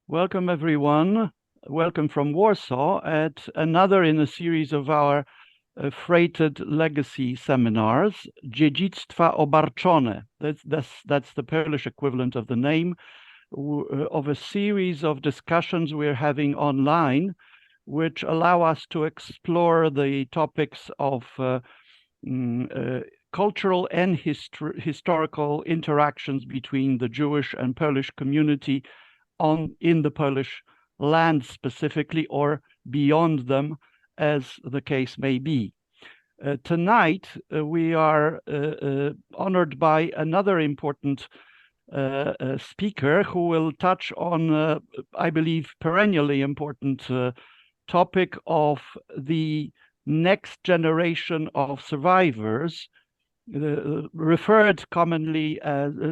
Welcome, everyone. Welcome from Warsaw at another in a series of our freighted legacy seminars, Dziedzictwa Obarczone. That's the Polish equivalent of the name of a series of discussions we're having online, which allow us to explore the topics of cultural and historical interactions between the Jewish and Polish community in the Polish land specifically, or beyond them, as the case may be. Tonight, we are honored by another important speaker who will touch on, I believe, perennially important topic of the next generation of survivors, referred commonly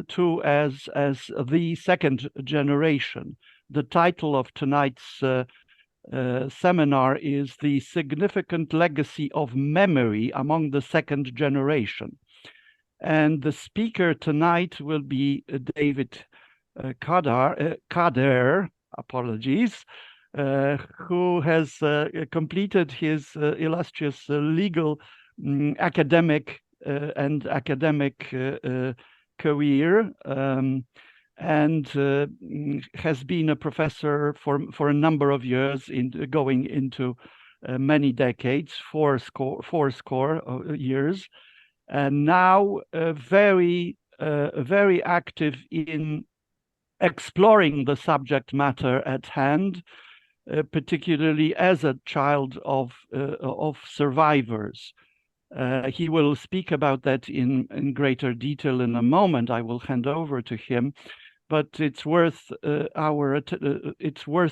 to as the second generation. The title of tonight's seminar is The Significant Legacy of Memory Among the Second Generation. And the speaker tonight will be David Kader, apologies, who has completed his illustrious legal academic career, and has been a professor for a number of years, going into many decades, four score years, and now very active in exploring the subject matter at hand, particularly as a child of survivors. He will speak about that in greater detail in a moment. I will hand over to him, but it's worth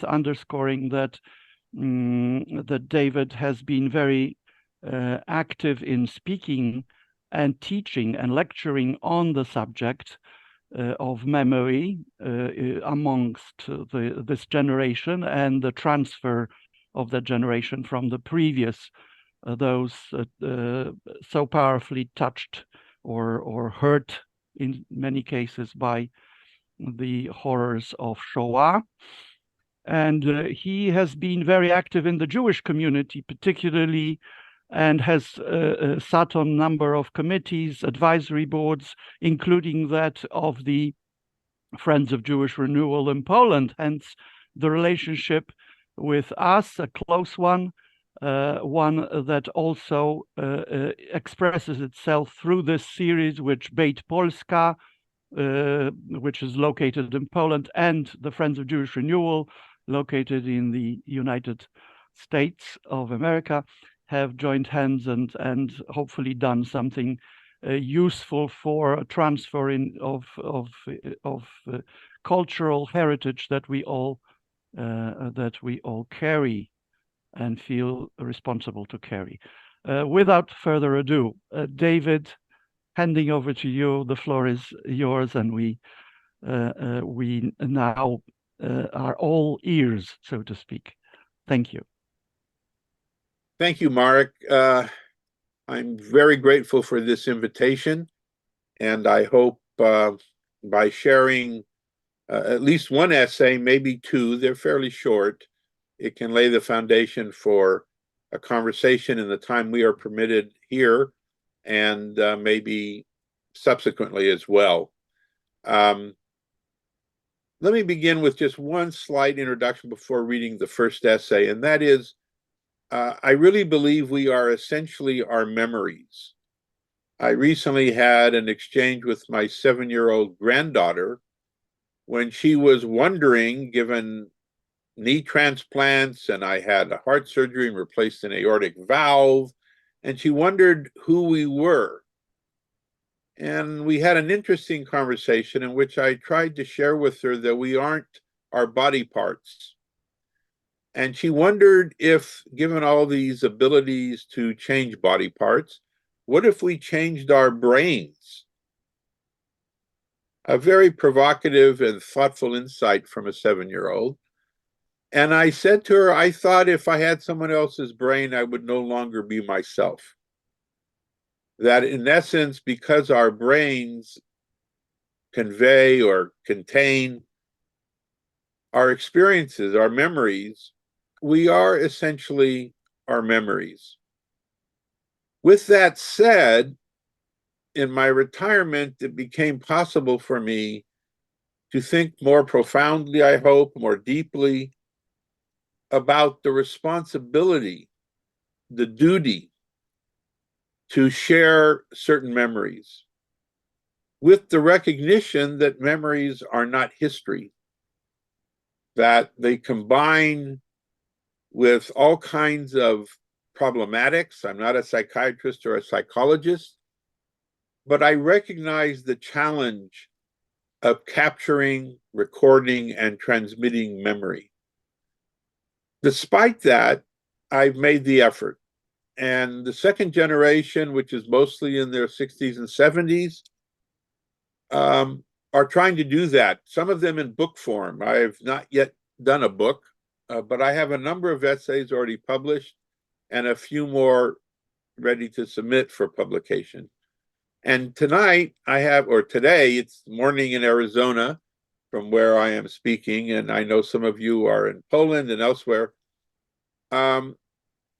underscoring that that David has been very active in speaking and teaching and lecturing on the subject of memory amongst this generation, and the transfer of that generation from the previous, those so powerfully touched or hurt in many cases by the horrors of Shoah. And he has been very active in the Jewish community, particularly, and has sat on a number of committees, advisory boards, including that of the Friends of Jewish Renewal in Poland. Hence, the relationship with us, a close one that also expresses itself through this series, which Beit Polska, which is located in Poland, and the Friends of Jewish Renewal, located in the United States of America, have joined hands and hopefully done something useful for a transfer of cultural heritage that we all carry and feel responsible to carry. Without further ado, David, handing over to you. The floor is yours, and we now are all ears, so to speak. Thank you. Thank you, Marek. I'm very grateful for this invitation, and I hope by sharing at least one essay, maybe two, they're fairly short, it can lay the foundation for a conversation in the time we are permitted here, and maybe subsequently as well. Let me begin with just one slight introduction before reading the first essay, and that is, I really believe we are essentially our memories. I recently had an exchange with my 7-year-old granddaughter when she was wondering, given knee transplants, and I had a heart surgery and replaced an aortic valve, and she wondered who we were. And we had an interesting conversation in which I tried to share with her that we aren't our body parts. And she wondered if, given all these abilities to change body parts, what if we changed our brains? A very provocative and thoughtful insight from a 7-year-old. And I said to her, I thought if I had someone else's brain, I would no longer be myself. That in essence, because our brains convey or contain our experiences, our memories, we are essentially our memories. With that said, in my retirement, it became possible for me to think more profoundly, I hope, more deeply about the responsibility, the duty to share certain memories, with the recognition that memories are not history, that they combine with all kinds of problematics. I'm not a psychiatrist or a psychologist, but I recognize the challenge of capturing, recording, and transmitting memory. Despite that, I've made the effort. And the second generation, which is mostly in their 60s and 70s, are trying to do that. Some of them in book form. I have not yet done a book, but I have a number of essays already published and a few more ready to submit for publication. And tonight I have, or today, it's morning in Arizona from where I am speaking, and I know some of you are in Poland and elsewhere. I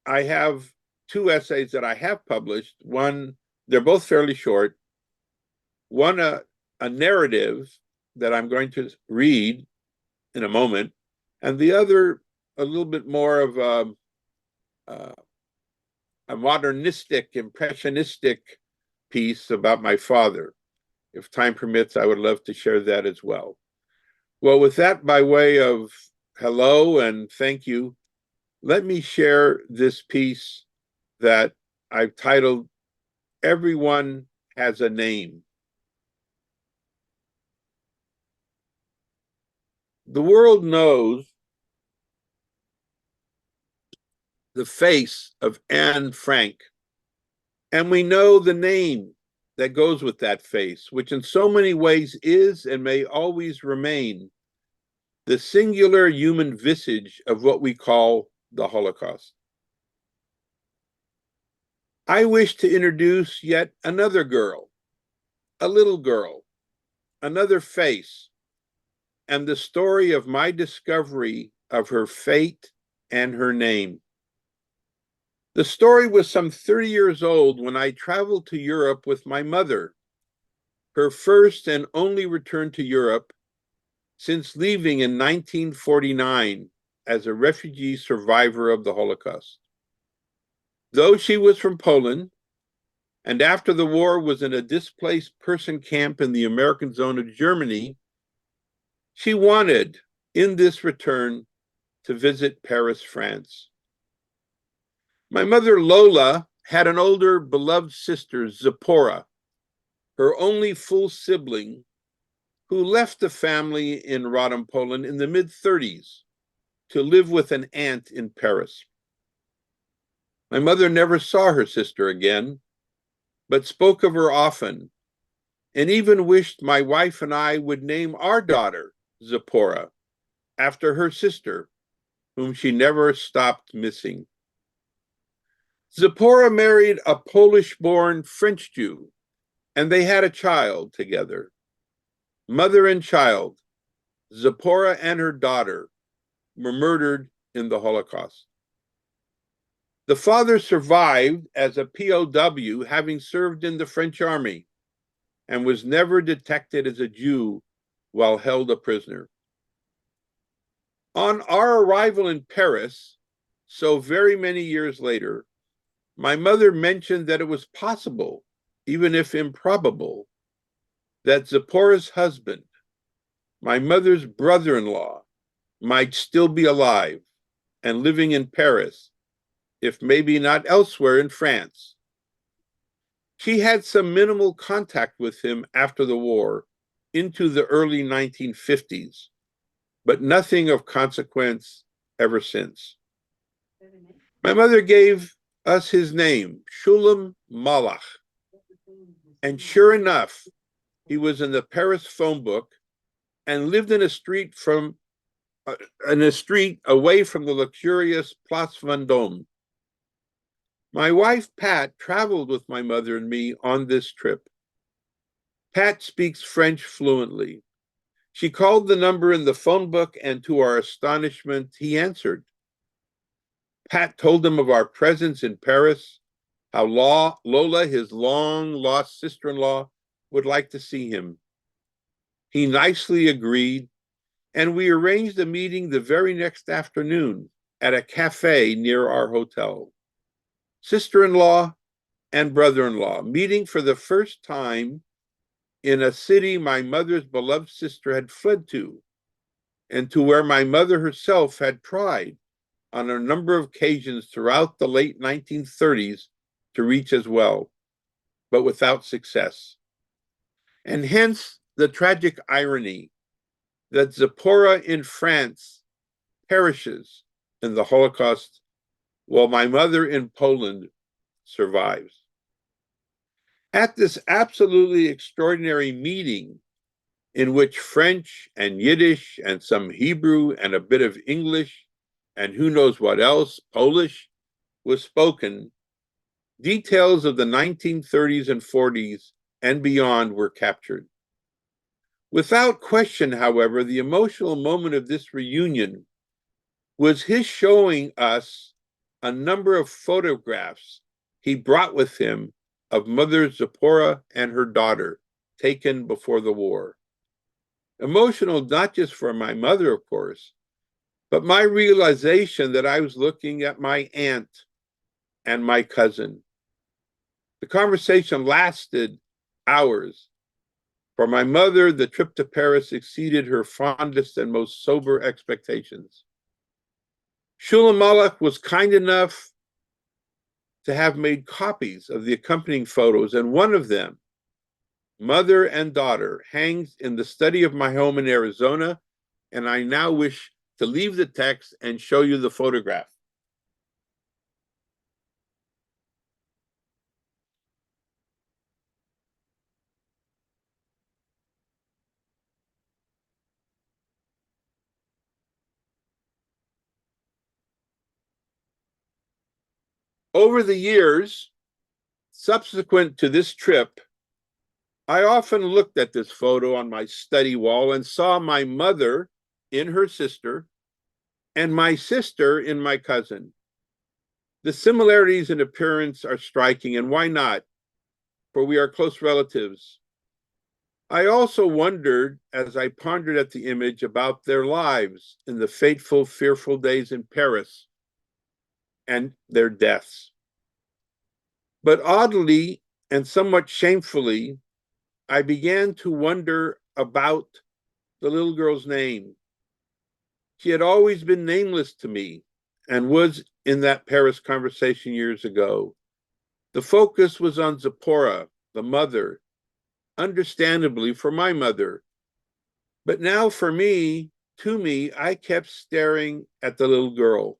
have two essays that I have published. One, they're both fairly short. One, a narrative that I'm going to read in a moment, and the other, a little bit more of a modernistic, impressionistic piece about my father. If time permits, I would love to share that as well. Well, with that by way of hello and thank you, let me share this piece that I've titled, Everyone Has a Name. The world knows the face of Anne Frank, and we know the name that goes with that face, which in so many ways is and may always remain the singular human visage of what we call the Holocaust. I wish to introduce yet another girl, a little girl, another face, and the story of my discovery of her fate and her name. The story was some 30 years old when I traveled to Europe with my mother, her first and only return to Europe since leaving in 1949 as a refugee survivor of the Holocaust. Though she was from Poland, and after the war was in a displaced person camp in the American zone of Germany, she wanted, in this return, to visit Paris, France. My mother, Lola, had an older beloved sister, Zipporah, her only full sibling, who left the family in Radom, Poland in the mid-30s to live with an aunt in Paris. My mother never saw her sister again, but spoke of her often, and even wished my wife and I would name our daughter Zipporah after her sister, whom she never stopped missing. Zipporah married a Polish-born French Jew, and they had a child together. Mother and child, Zipporah and her daughter, were murdered in the Holocaust. The father survived as a POW, having served in the French army, and was never detected as a Jew while held a prisoner. On our arrival in Paris, so very many years later, my mother mentioned that it was possible, even if improbable, that Zipporah's husband, my mother's brother-in-law, might still be alive and living in Paris, if maybe not elsewhere in France. She had some minimal contact with him after the war into the early 1950s, but nothing of consequence ever since. My mother gave us his name, Shulam Malach, and sure enough, he was in the Paris phone book and lived in a street away from the luxurious Place Vendôme. My wife, Pat, traveled with my mother and me on this trip. Pat speaks French fluently. She called the number in the phone book, and to our astonishment, he answered. Pat told him of our presence in Paris, how Lola, his long-lost sister-in-law, would like to see him. He nicely agreed, and we arranged a meeting the very next afternoon at a cafe near our hotel. Sister-in-law and brother-in-law meeting for the first time in a city my mother's beloved sister had fled to, and to where my mother herself had tried on a number of occasions throughout the late 1930s to reach as well, but without success. And hence the tragic irony that Zipporah in France perishes in the Holocaust while my mother in Poland survives. At this absolutely extraordinary meeting, in which French and Yiddish and some Hebrew and a bit of English and who knows what else, Polish, was spoken, details of the 1930s and 40s and beyond were captured. Without question, however, the emotional moment of this reunion was his showing us a number of photographs he brought with him of Mother Zipporah and her daughter, taken before the war. Emotional not just for my mother, of course, but my realization that I was looking at my aunt and my cousin. The conversation lasted hours. For my mother, the trip to Paris exceeded her fondest and most sober expectations. Shulam Malach was kind enough to have made copies of the accompanying photos, and one of them, mother and daughter, hangs in the study of my home in Arizona, and I now wish to leave the text and show you the photograph. Over the years, subsequent to this trip, I often looked at this photo on my study wall and saw my mother in her sister and my sister in my cousin. The similarities in appearance are striking, and why not? For we are close relatives. I also wondered, as I pondered at the image, about their lives in the fateful, fearful days in Paris and their deaths. But oddly and somewhat shamefully, I began to wonder about the little girl's name. She had always been nameless to me and was in that Paris conversation years ago. The focus was on Zipporah, the mother, understandably for my mother. But now for me, to me, I kept staring at the little girl,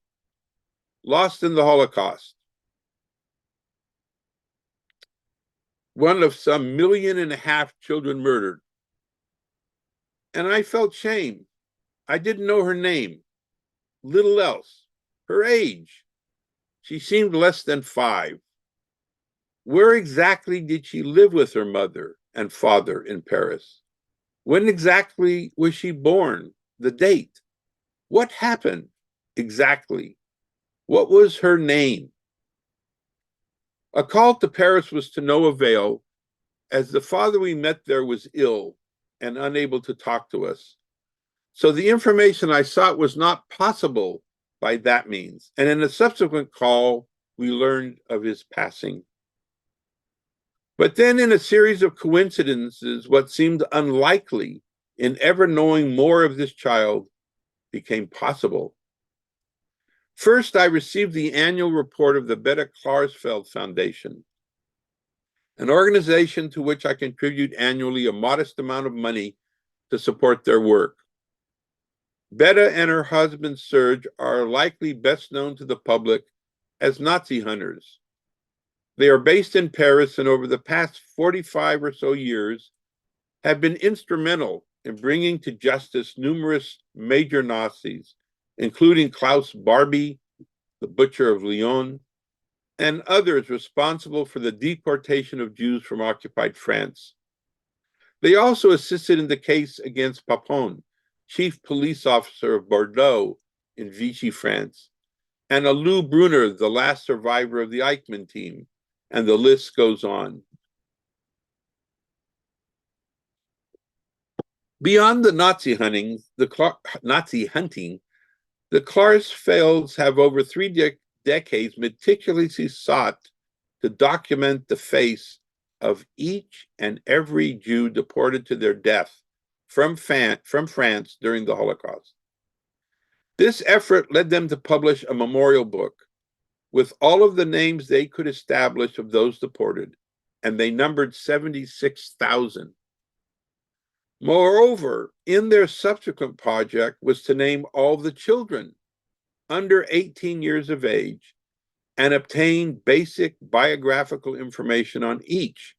lost in the Holocaust. One of some 1.5 million children murdered. And I felt shame. I didn't know her name, little else, her age. She seemed less than 5. Where exactly did she live with her mother and father in Paris? When exactly was she born? The date? What happened exactly? What was her name? A call to Paris was to no avail, as the father we met there was ill and unable to talk to us. So the information I sought was not possible by that means. And in a subsequent call, we learned of his passing. But then in a series of coincidences, what seemed unlikely in ever knowing more of this child became possible. First, I received the annual report of the Beta Klarsfeld Foundation, an organization to which I contribute annually a modest amount of money to support their work. Beta and her husband Serge are likely best known to the public as Nazi hunters. They are based in Paris and over the past 45 or so years have been instrumental in bringing to justice numerous major Nazis, including Klaus Barbie, the Butcher of Lyon, and others responsible for the deportation of Jews from occupied France. They also assisted in the case against Papon, chief police officer of Bordeaux in Vichy, France, and Lou Brunner, the last survivor of the Eichmann team, and the list goes on. Beyond the Nazi hunting, the Klarsfelds have over three decades meticulously sought to document the face of each and every Jew deported to their death from France during the Holocaust. This effort led them to publish a memorial book with all of the names they could establish of those deported, and they numbered 76,000. Moreover, in their subsequent project was to name all the children under 18 years of age and obtain basic biographical information on each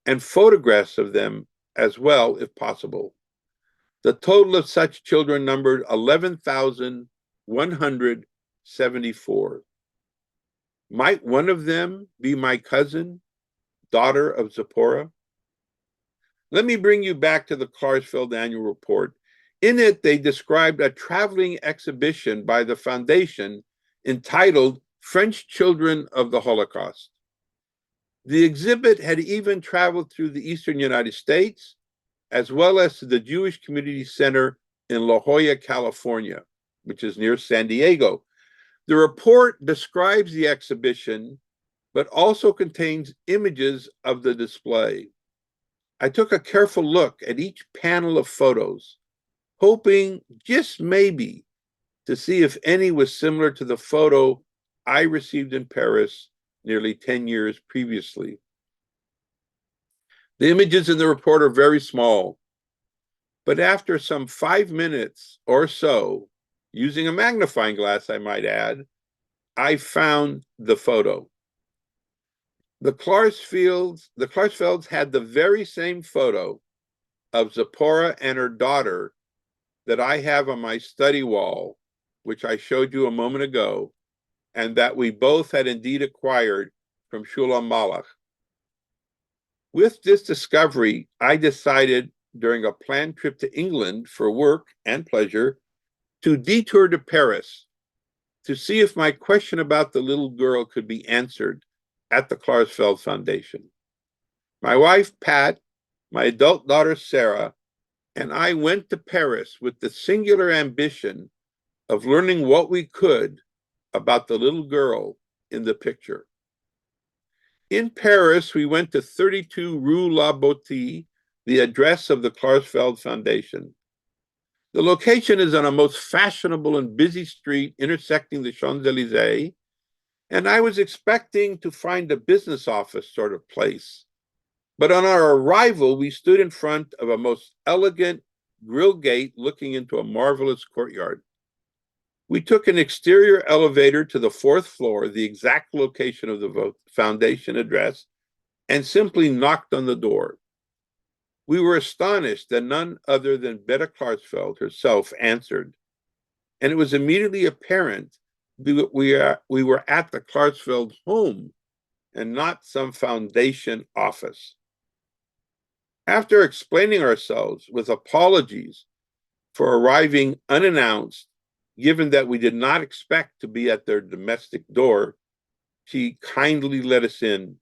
and photographs of them as well, if possible. The total of such children numbered 11,174. Might one of them be my cousin, daughter of Zipporah? Let me bring you back to the Klarsfeld annual report. In it, they described a traveling exhibition by the foundation entitled French Children of the Holocaust. The exhibit had even traveled through the eastern United States, as well as to the Jewish Community Center in La Jolla, California, which is near San Diego. The report describes the exhibition, but also contains images of the display. I took a careful look at each panel of photos, hoping just maybe to see if any was similar to the photo I received in Paris nearly 10 years previously. The images in the report are very small, but after some 5 minutes or so, using a magnifying glass, I might add, I found the photo. The Klarsfelds had the very same photo of Zipporah and her daughter that I have on my study wall, which I showed you a moment ago, and that we both had indeed acquired from Shulam Malach. With this discovery, I decided during a planned trip to England for work and pleasure to detour to Paris to see if my question about the little girl could be answered at the Klarsfeld Foundation. My wife, Pat, my adult daughter, Sarah, and I went to Paris with the singular ambition of learning what we could about the little girl in the picture. In Paris, we went to 32 Rue La Boétie, the address of the Klarsfeld Foundation. The location is on a most fashionable and busy street intersecting the Champs-Élysées, and I was expecting to find a business office sort of place. But on our arrival, we stood in front of a most elegant grill gate looking into a marvelous courtyard. We took an exterior elevator to the 4th floor, the exact location of the foundation address, and simply knocked on the door. We were astonished that none other than Betta Klarsfeld herself answered, and it was immediately apparent that we were at the Klarsfeld home and not some foundation office. After explaining ourselves with apologies for arriving unannounced, given that we did not expect to be at their domestic door, she kindly let us in.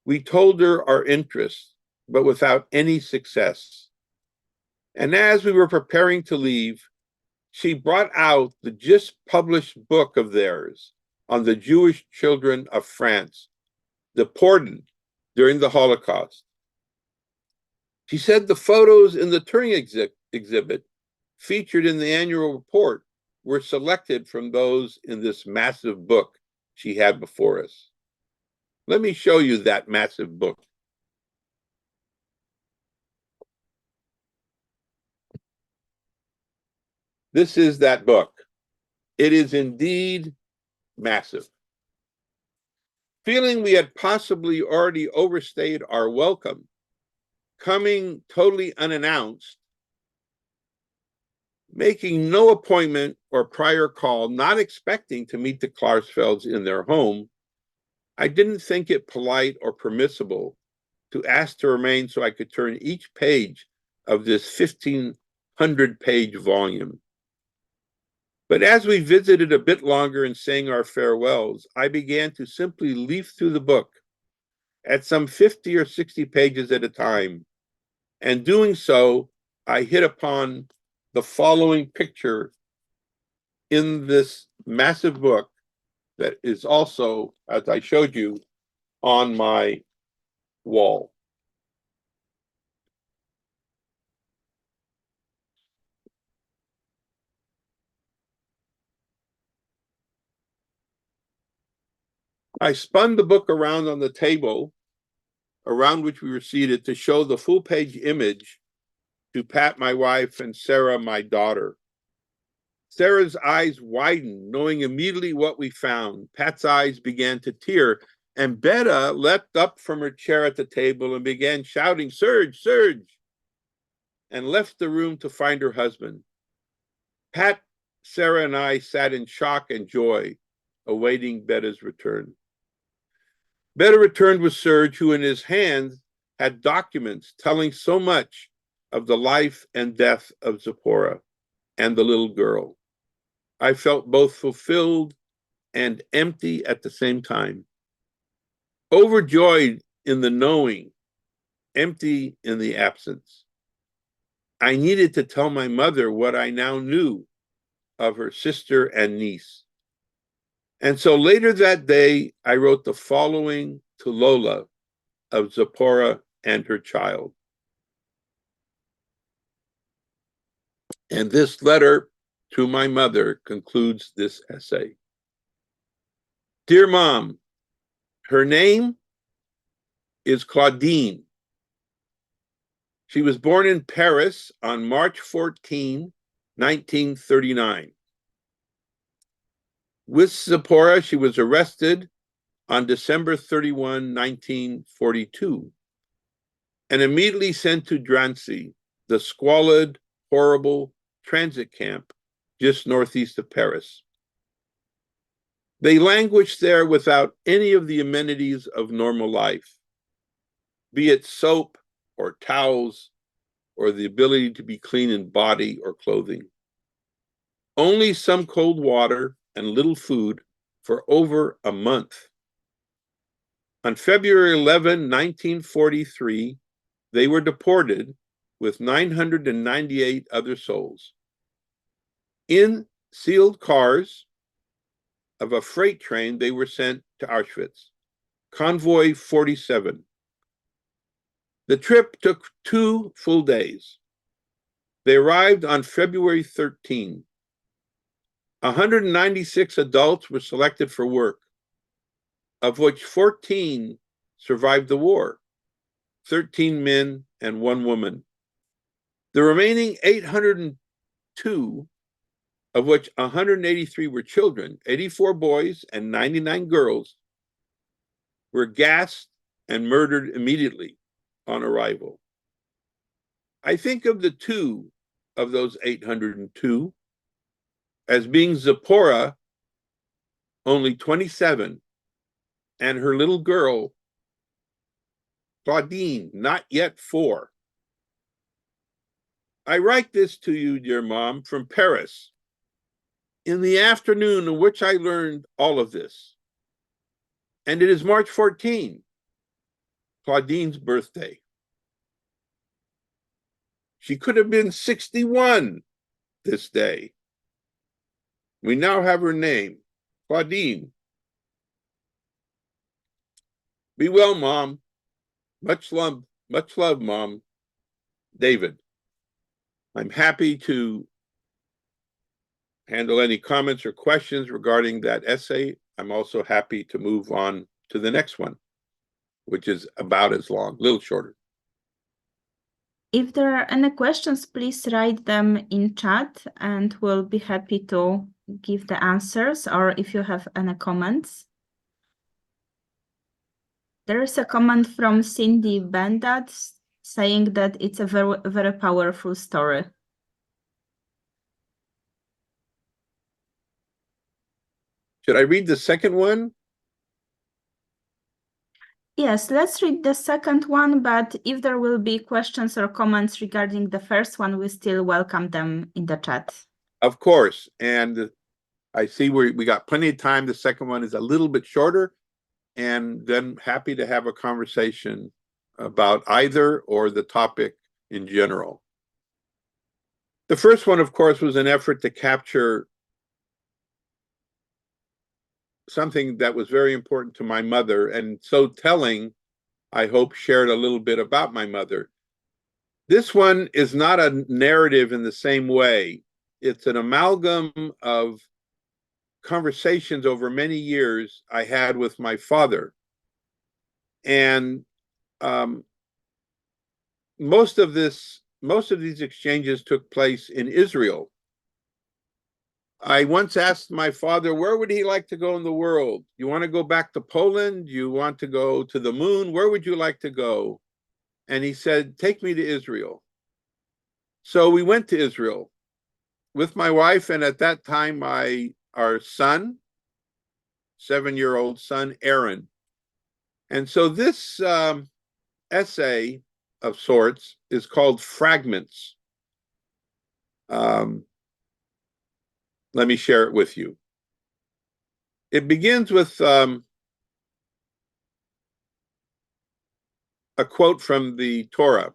We told her our interests, but without any success. And as we were preparing to leave, she brought out the just published book of theirs on the Jewish children of France, deported during the Holocaust. She said the photos in the touring exhibit featured in the annual report were selected from those in this massive book she had before us. Let me show you that massive book. This is that book. It is indeed massive. Feeling we had possibly already overstayed our welcome, coming totally unannounced, making no appointment or prior call, not expecting to meet the Klarsfelds in their home, I didn't think it polite or permissible to ask to remain so I could turn each page of this 1,500-page volume. But as we visited a bit longer and sang our farewells, I began to simply leaf through the book at some 50 or 60 pages at a time. And doing so, I hit upon the following picture in this massive book that is also, as I showed you, on my wall. I spun the book around on the table around which we were seated to show the full page image to Pat, my wife, and Sarah, my daughter. Sarah's eyes widened, knowing immediately what we found. Pat's eyes began to tear, and Betta leapt up from her chair at the table and began shouting, "Serge, Serge!" and left the room to find her husband. Pat, Sarah, and I sat in shock and joy, awaiting Betta's return. Betta returned with Serge, who in his hands had documents telling so much of the life and death of Zipporah and the little girl. I felt both fulfilled and empty at the same time. Overjoyed in the knowing, empty in the absence. I needed to tell my mother what I now knew of her sister and niece. And so later that day, I wrote the following to Lola of Zipporah and her child. And this letter to my mother concludes this essay. Dear Mom, her name is Claudine. She was born in Paris on March 14, 1939. With Zipporah, she was arrested on December 31, 1942, and immediately sent to Drancy, the squalid, horrible transit camp just northeast of Paris. They languished there without any of the amenities of normal life, be it soap or towels or the ability to be clean in body or clothing. Only some cold water and little food for over a month. On February 11, 1943, they were deported with 998 other souls. In sealed cars of a freight train, they were sent to Auschwitz. Convoy 47. The trip took 2 full days. They arrived on February 13. 196 adults were selected for work, of which 14 survived the war, 13 men and 1 woman. The remaining 802, of which 183 were children, 84 boys and 99 girls, were gassed and murdered immediately on arrival. I think of the 2 of those 802 as being Zipporah, only 27, and her little girl, Claudine, not yet 4. I write this to you, dear Mom, from Paris, in the afternoon in which I learned all of this. And it is March 14, Claudine's birthday. She could have been 61 this day. We now have her name, Claudine. Be well, Mom. Much love, Mom. David. I'm happy to handle any comments or questions regarding that essay. I'm also happy to move on to the next one, which is about as long, a little shorter. If there are any questions, please write them in chat and we'll be happy to give the answers, or if you have any comments. There is a comment from Cindy Bendat saying that it's a very, very powerful story. Should I read the second one? Yes, let's read the second one, but if there will be questions or comments regarding the first one, we still welcome them in the chat. Of course. And I see we got plenty of time. The second one is a little bit shorter, and then happy to have a conversation about either or the topic in general. The first one, of course, was an effort to capture something that was very important to my mother, and so telling, I hope, shared a little bit about my mother. This one is not a narrative in the same way. It's an amalgam of conversations over many years I had with my father. And most of these exchanges took place in Israel. I once asked my father, where would he like to go in the world? You want to go back to Poland? You want to go to the moon? Where would you like to go? And he said, take me to Israel. So we went to Israel with my wife, and at that time, our son, 7-year-old son, Aaron. And so this essay of sorts is called Fragments. Let me share it with you. It begins with a quote from the Torah,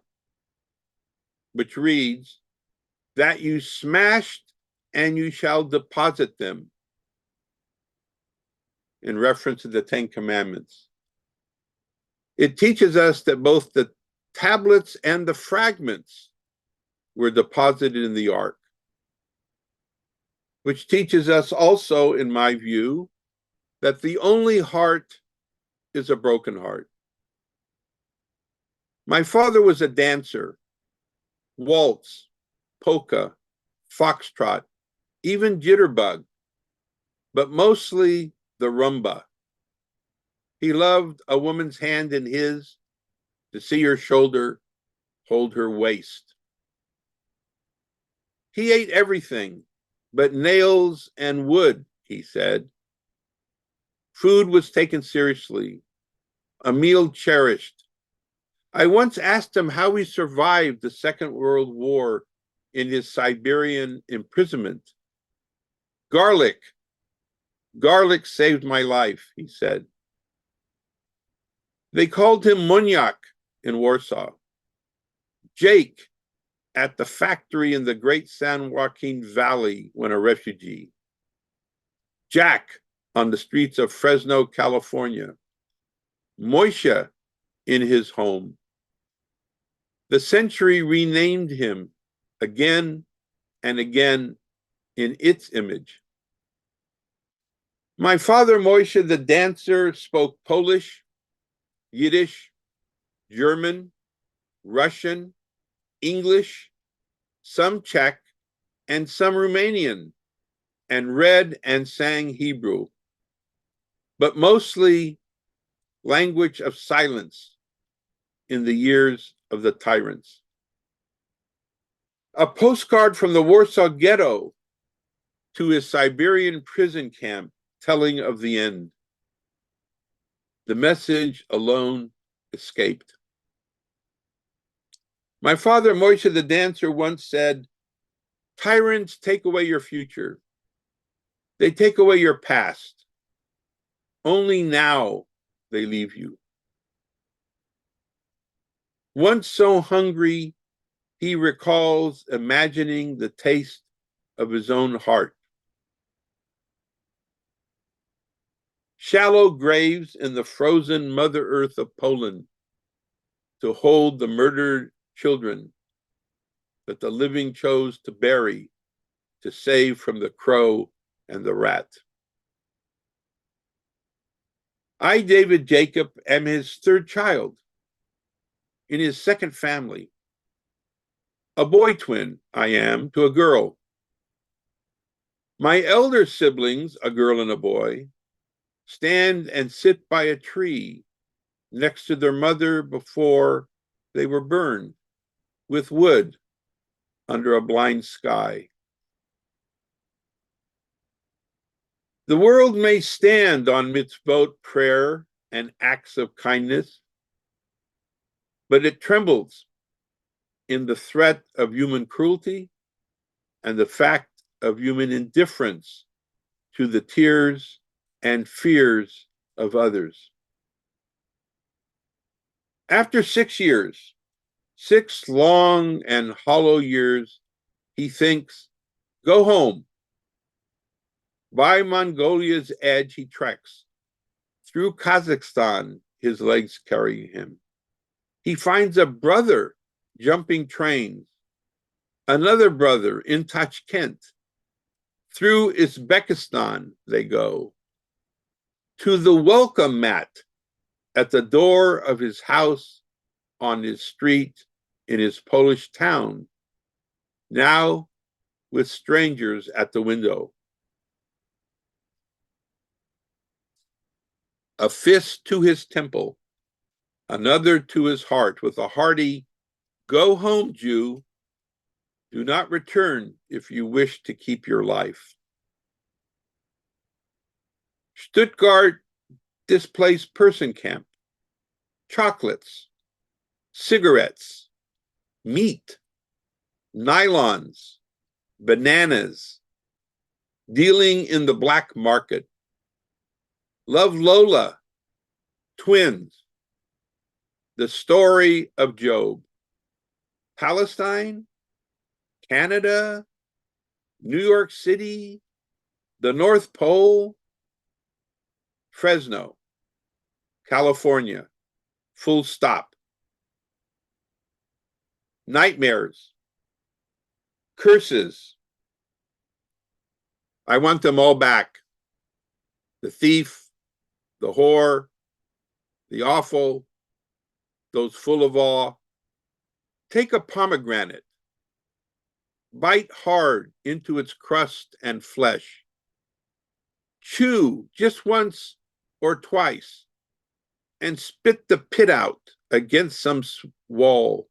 which reads, that you smashed and you shall deposit them, in reference to the Ten Commandments. It teaches us that both the tablets and the fragments were deposited in the ark, which teaches us also, in my view, that the only heart is a broken heart. My father was a dancer, waltz, polka, foxtrot, even jitterbug, but mostly the rumba. He loved a woman's hand in his, to see her shoulder, hold her waist. He ate everything but nails and wood, he said. Food was taken seriously, a meal cherished. I once asked him how he survived the Second World War in his Siberian imprisonment. Garlic saved my life, he said. They called him Munyak in Warsaw, Jake at the factory in the Great San Joaquin Valley when a refugee, Jack on the streets of Fresno, California, Moshe in his home. The century renamed him again and again in its image. My father, Moshe, the dancer, spoke Polish, Yiddish, German, Russian, English, some Czech, and some Romanian, and read and sang Hebrew, but mostly language of silence in the years of the tyrants. A postcard from the Warsaw Ghetto to his Siberian prison camp telling of the end. The message alone escaped. My father, Moshe the dancer, once said, tyrants take away your future. They take away your past. Only now they leave you. Once so hungry, he recalls imagining the taste of his own heart. Shallow graves in the frozen Mother Earth of Poland to hold the murdered children that the living chose to bury to save from the crow and the rat. I, David Jacob, am his third child in his second family. A boy twin I am to a girl. My elder siblings, a girl and a boy, stand and sit by a tree next to their mother before they were burned with wood under a blind sky. The world may stand on mitzvot prayer and acts of kindness, but it trembles in the threat of human cruelty and the fact of human indifference to the tears and fears of others. After 6 years, 6 long and hollow years, he thinks, go home. By Mongolia's edge he treks. Through Kazakhstan, his legs carry him. He finds a brother jumping trains, another brother in Tashkent. Through Uzbekistan they go. To the welcome mat at the door of his house, on his street, in his Polish town, now with strangers at the window. A fist to his temple, another to his heart, with a hearty, go home, Jew. Do not return if you wish to keep your life. Stuttgart displaced person camp. Chocolates, cigarettes, meat, nylons, bananas, dealing in the black market. Love Lola, twins, the story of Job. Palestine, Canada, New York City, the North Pole, Fresno, California, full stop. Nightmares, curses. I want them all back. The thief, the whore, the awful, those full of awe. Take a pomegranate, bite hard into its crust and flesh. Chew just once or twice and spit the pit out against some wall.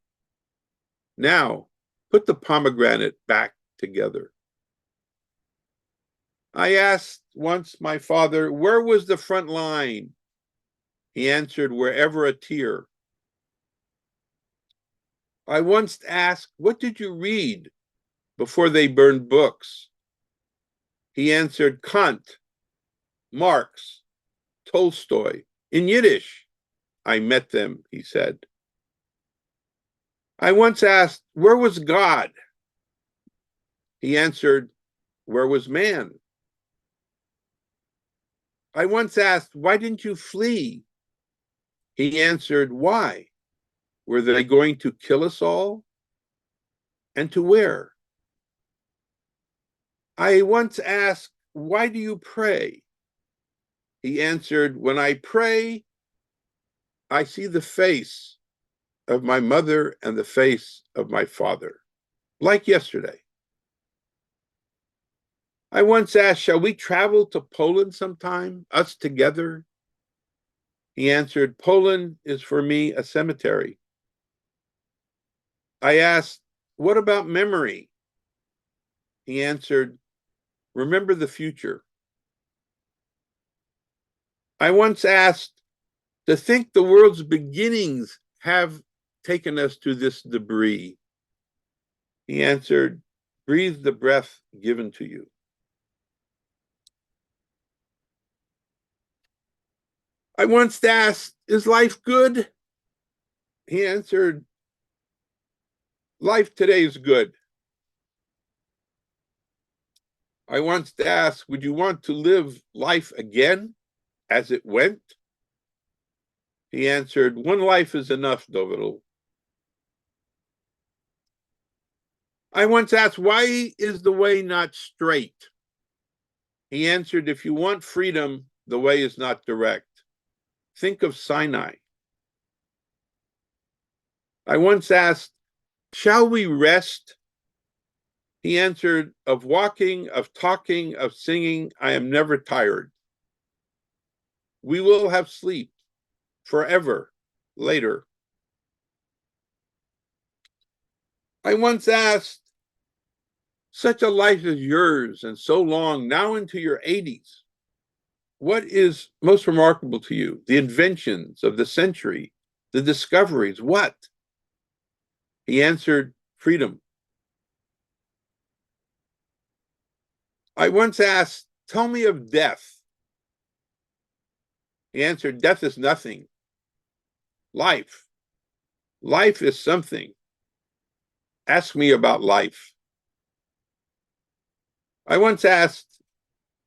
Now, put the pomegranate back together. I asked once my father, where was the front line? He answered, wherever a tear. I once asked, what did you read before they burned books? He answered, Kant, Marx, Tolstoy, in Yiddish. I met them, he said. I once asked, where was God? He answered, where was man? I once asked, why didn't you flee? He answered, why? Were they going to kill us all? And to where? I once asked, why do you pray? He answered, when I pray, I see the face of my mother and the face of my father, like yesterday. I once asked, shall we travel to Poland sometime, us together? He answered, Poland is for me a cemetery. I asked, what about memory? He answered, remember the future. I once asked, to think the world's beginnings have taken us to this debris. He answered, breathe the breath given to you. I once asked, is life good? He answered, life today is good. I once asked, would you want to live life again as it went? He answered, one life is enough, Dovidel. I once asked, why is the way not straight? He answered, if you want freedom, the way is not direct. Think of Sinai. I once asked, shall we rest? He answered, of walking, of talking, of singing, I am never tired. We will have sleep forever later. I once asked, such a life as yours and so long, now into your 80s, what is most remarkable to you? The inventions of the century, the discoveries, what? He answered, freedom. I once asked, tell me of death. He answered, death is nothing. Life. Life is something. Ask me about life. I once asked,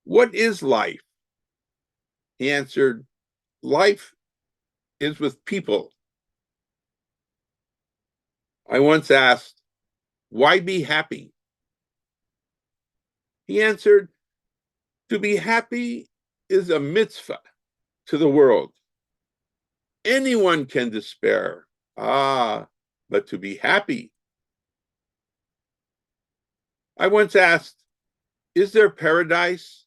what is life? He answered, life is with people. I once asked, why be happy? He answered, to be happy is a mitzvah to the world. Anyone can despair. But to be happy. I once asked, is there paradise?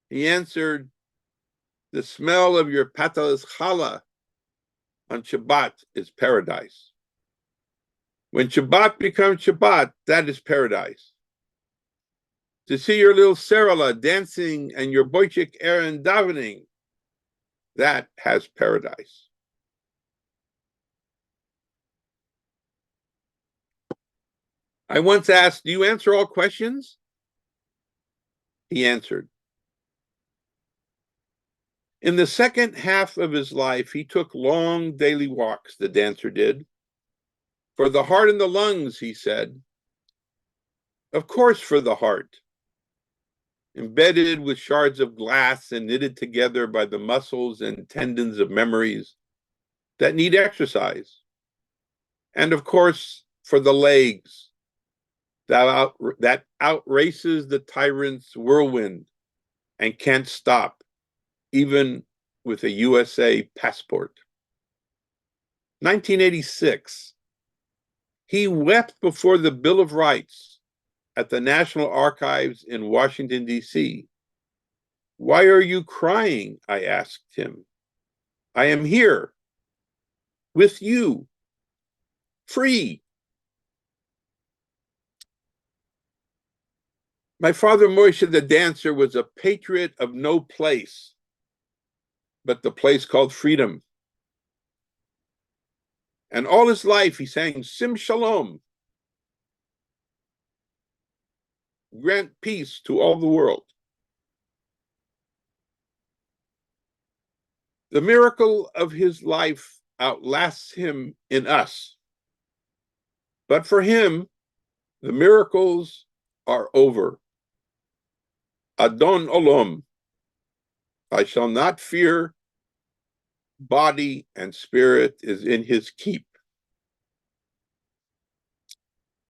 He answered, the smell of your patalas challah on Shabbat is paradise. When Shabbat becomes Shabbat, that is paradise. To see your little Sarala dancing and your Grojec Aaron davening, that has paradise. I once asked, do you answer all questions? He answered. In the second half of his life, he took long daily walks, the dancer did. For the heart and the lungs, he said. Of course, for the heart. Embedded with shards of glass and knitted together by the muscles and tendons of memories that need exercise. And of course, for the legs that outraces the tyrant's whirlwind and can't stop, even with a USA passport. 1986, he wept before the Bill of Rights at the National Archives in Washington, D.C. Why are you crying? I asked him. I am here with you, free. My father, Moshe, the dancer, was a patriot of no place, but the place called freedom. And all his life, he sang Sim Shalom, grant peace to all the world. The miracle of his life outlasts him in us. But for him, the miracles are over. Adon Olam, I shall not fear, body and spirit is in his keep.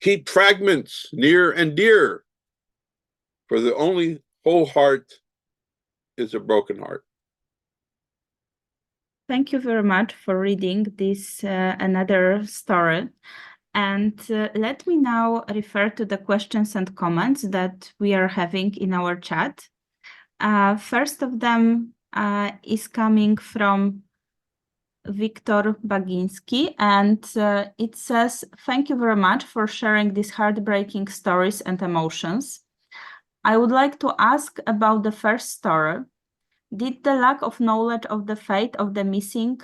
Keep fragments near and dear, for the only whole heart is a broken heart. Thank you very much for reading this another story. And let me now refer to the questions and comments that we are having in our chat. First of them is coming from Viktor Baginski, and it says, thank you very much for sharing these heartbreaking stories and emotions. I would like to ask about the first story. Did the lack of knowledge of the fate of the missing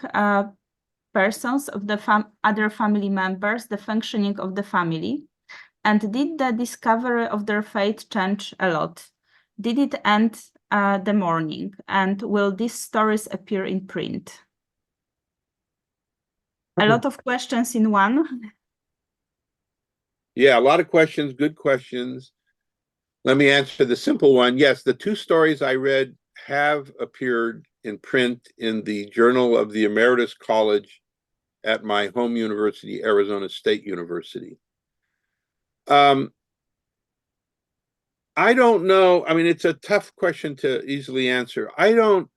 persons of the other family members, the functioning of the family, and did the discovery of their fate change a lot? Did it end the mourning? And will these stories appear in print? A lot of questions in one. Yeah, a lot of questions, good questions. Let me answer the simple one. Yes, the two stories I read have appeared in print in the Journal of the Emeritus College at my home university, Arizona State University. I don't know. I mean, it's a tough question to easily answer. I don't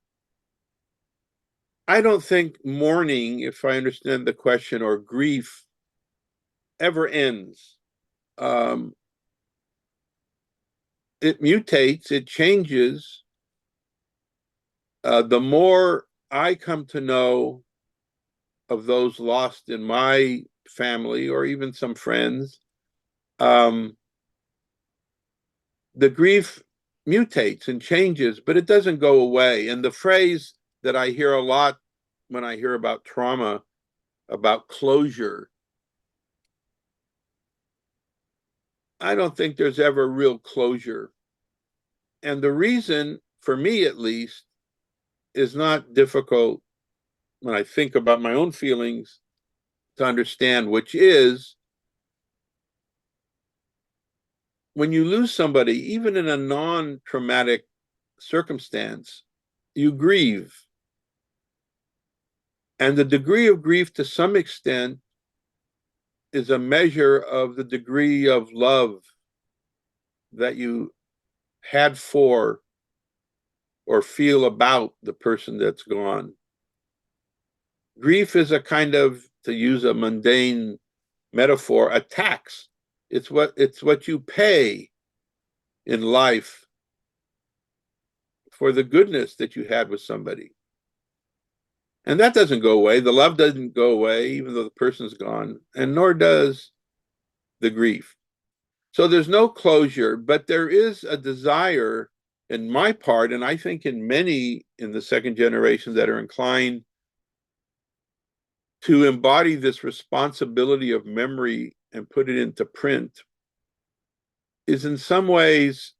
think mourning, if I understand the question, or grief ever ends. It mutates, it changes. The more I come to know of those lost in my family or even some friends, the grief mutates and changes, but it doesn't go away. And the phrase that I hear a lot when I hear about trauma, about closure, I don't think there's ever real closure. And the reason, for me at least, is not difficult when I think about my own feelings to understand, which is when you lose somebody, even in a non-traumatic circumstance, you grieve. And the degree of grief, to some extent, is a measure of the degree of love that you had for or feel about the person that's gone. Grief is a kind of, to use a mundane metaphor, a tax. It's what you pay in life for the goodness that you had with somebody. And that doesn't go away. The love doesn't go away, even though the person's gone, and nor does the grief. So there's no closure, but there is a desire in my part, and I think in many in the second generation that are inclined to embody this responsibility of memory and put it into print, is in some ways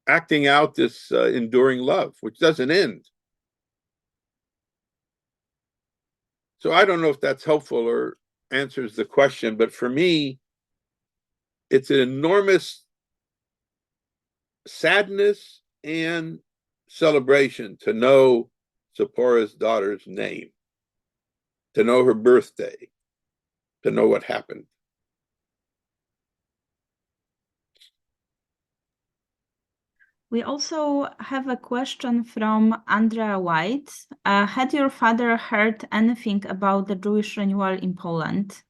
acting out this enduring love, which doesn't end. So I don't know if that's helpful or answers the question, but for me, it's an enormous sadness and celebration to know Zipporah's daughter's name, to know her birthday, to know what happened. We also have a question from Andrea White. Had your father heard anything about the Jewish renewal in Poland?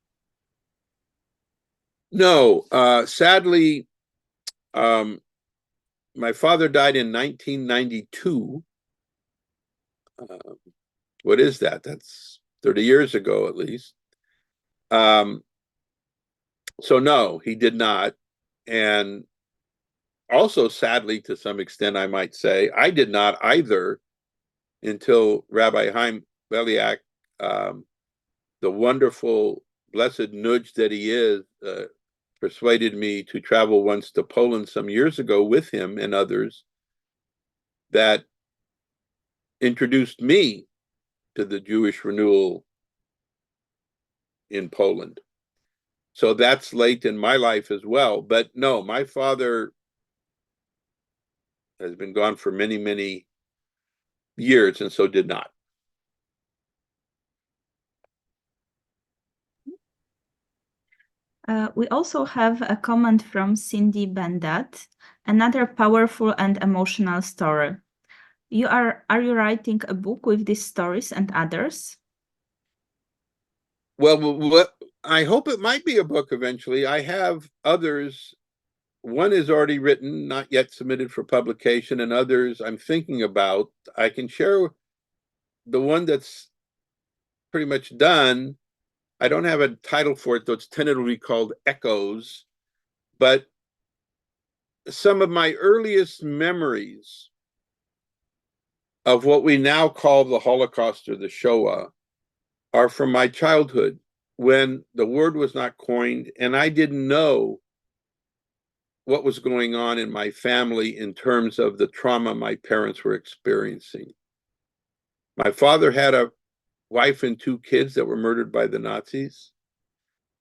No, sadly, my father died in 1992. What is that? That's 30 years ago, at least. So no, he did not. And also, sadly, to some extent, I might say, I did not either until Rabbi Chaim Beliak, the wonderful, blessed nudge that he is, persuaded me to travel once to Poland some years ago with him and others, that introduced me to the Jewish renewal in Poland. So that's late in my life as well. But no, my father has been gone for many, many years, and so did not. We also have a comment from Cindy Bendat, another powerful and emotional story. Are you writing a book with these stories and others? Well, I hope it might be a book eventually. I have others. One is already written, not yet submitted for publication, and others I'm thinking about. I can share the one that's pretty much done. I don't have a title for it, though it's tentatively called Echoes. But some of my earliest memories of what we now call the Holocaust or the Shoah are from my childhood, when the word was not coined and I didn't know what was going on in my family in terms of the trauma my parents were experiencing. My father had a wife and 2 kids that were murdered by the Nazis.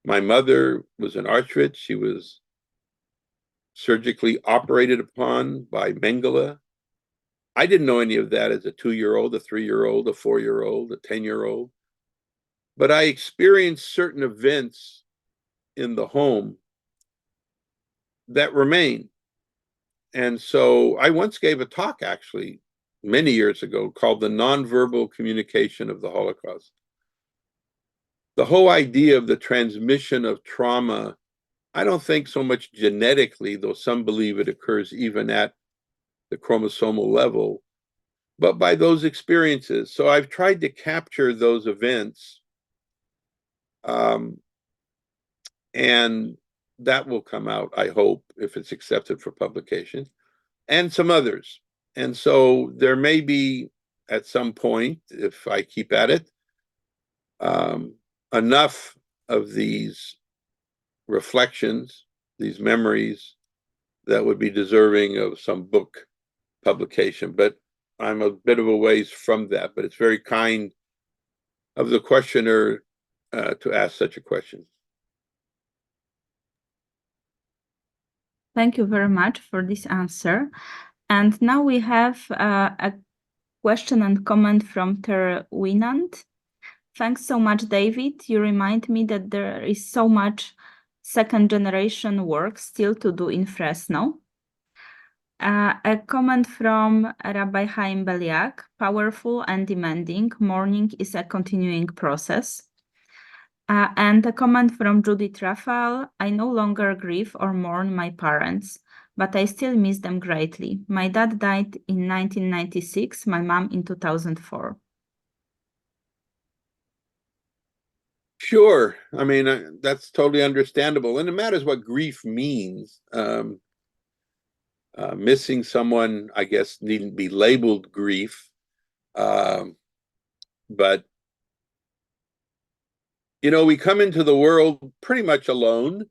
My mother was in Auschwitz. She was surgically operated upon by Mengele. I didn't know any of that as a 2-year-old, a 3-year-old, a 4-year-old, a 10-year-old. But I experienced certain events in the home that remain. And so I once gave a talk, actually, many years ago, called The Nonverbal Communication of the Holocaust. The whole idea of the transmission of trauma, I don't think so much genetically, though some believe it occurs even at the chromosomal level, but by those experiences. So I've tried to capture those events and that will come out, I hope, if it's accepted for publication, and some others. And so there may be, at some point, if I keep at it, enough of these reflections, these memories, that would be deserving of some book publication. But I'm a bit of a ways from that, but it's very kind of the questioner to ask such a question. Thank you very much for this answer. And now we have a question and comment from Ter Winant. Thanks so much, David. You remind me that there is so much second generation work still to do in Fresno. A comment from Rabbi Chaim Beliak, powerful and demanding, mourning is a continuing process. And a comment from Judith Raphael, I no longer grieve or mourn my parents, but I still miss them greatly. My dad died in 1996, my mom in 2004. Sure. I mean, that's totally understandable. And it matters what grief means. Missing someone, I guess, needn't be labeled grief. But, you know, we come into the world pretty much alone,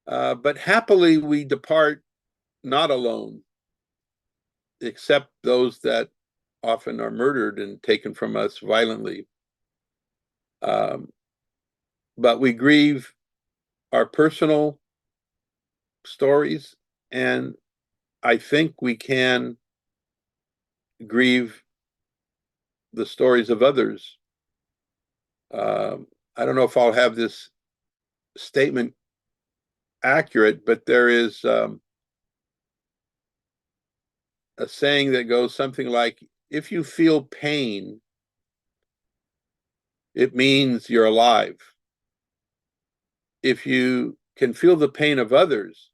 but happily we depart not alone, except those that often are murdered and taken from us violently. But we grieve our personal stories, and I think we can grieve the stories of others. I don't know if I'll have this statement accurate, but there is a saying that goes something like, if you feel pain, it means you're alive. If you can feel the pain of others,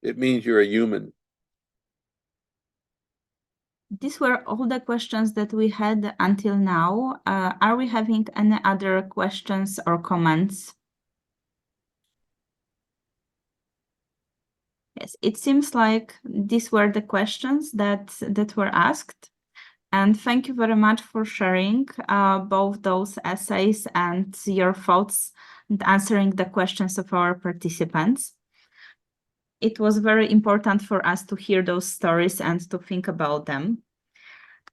it means you're a human. These were all the questions that we had until now. Are we having any other questions or comments? Yes, it seems like these were the questions that were asked. And thank you very much for sharing both those essays and your thoughts and answering the questions of our participants. It was very important for us to hear those stories and to think about them.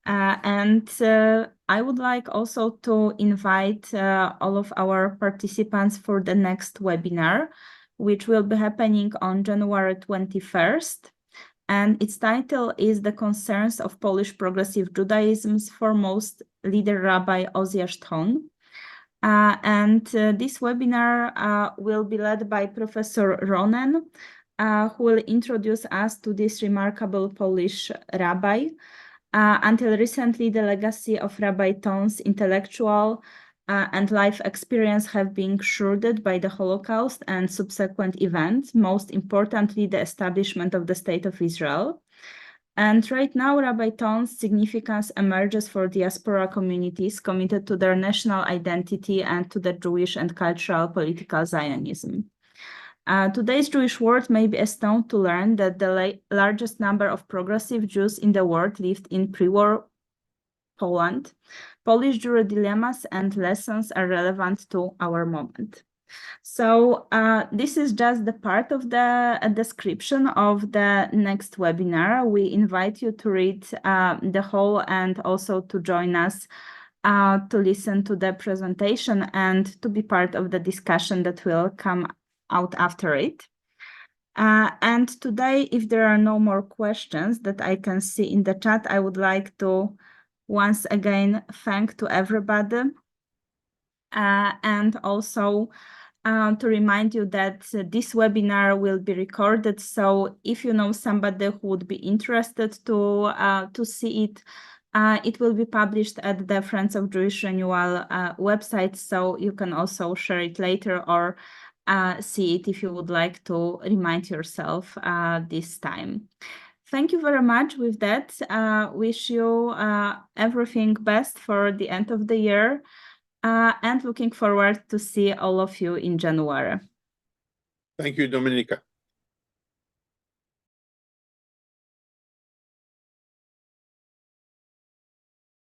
And I would like also to invite all of our participants for the next webinar, which will be happening on January 21st. And its title is The Concerns of Polish Progressive Judaism's Foremost Leader Rabbi Oziasz Thon. And this webinar will be led by Professor Ronen, who will introduce us to this remarkable Polish rabbi. Until recently, the legacy of Rabbi Thon's intellectual and life experience have been shrouded by the Holocaust and subsequent events, most importantly, the establishment of the State of Israel. And right now, Rabbi Thon's significance emerges for diaspora communities committed to their national identity and to the Jewish and cultural political Zionism. Today's Jewish world may be astounded to learn that the largest number of progressive Jews in the world lived in pre-war Poland. Polish Jewry dilemmas and lessons are relevant to our moment. So this is just the part of the description of the next webinar. We invite you to read the whole and also to join us to listen to the presentation and to be part of the discussion that will come out after it. And today, if there are no more questions that I can see in the chat, I would like to once again thank to everybody and also to remind you that this webinar will be recorded. So if you know somebody who would be interested to see it, it will be published at the Friends of Jewish Renewal website. So you can also share it later or see it if you would like to remind yourself this time. Thank you very much. With that, wish you everything best for the end of the year and looking forward to see all of you in January. Thank you, Dominika.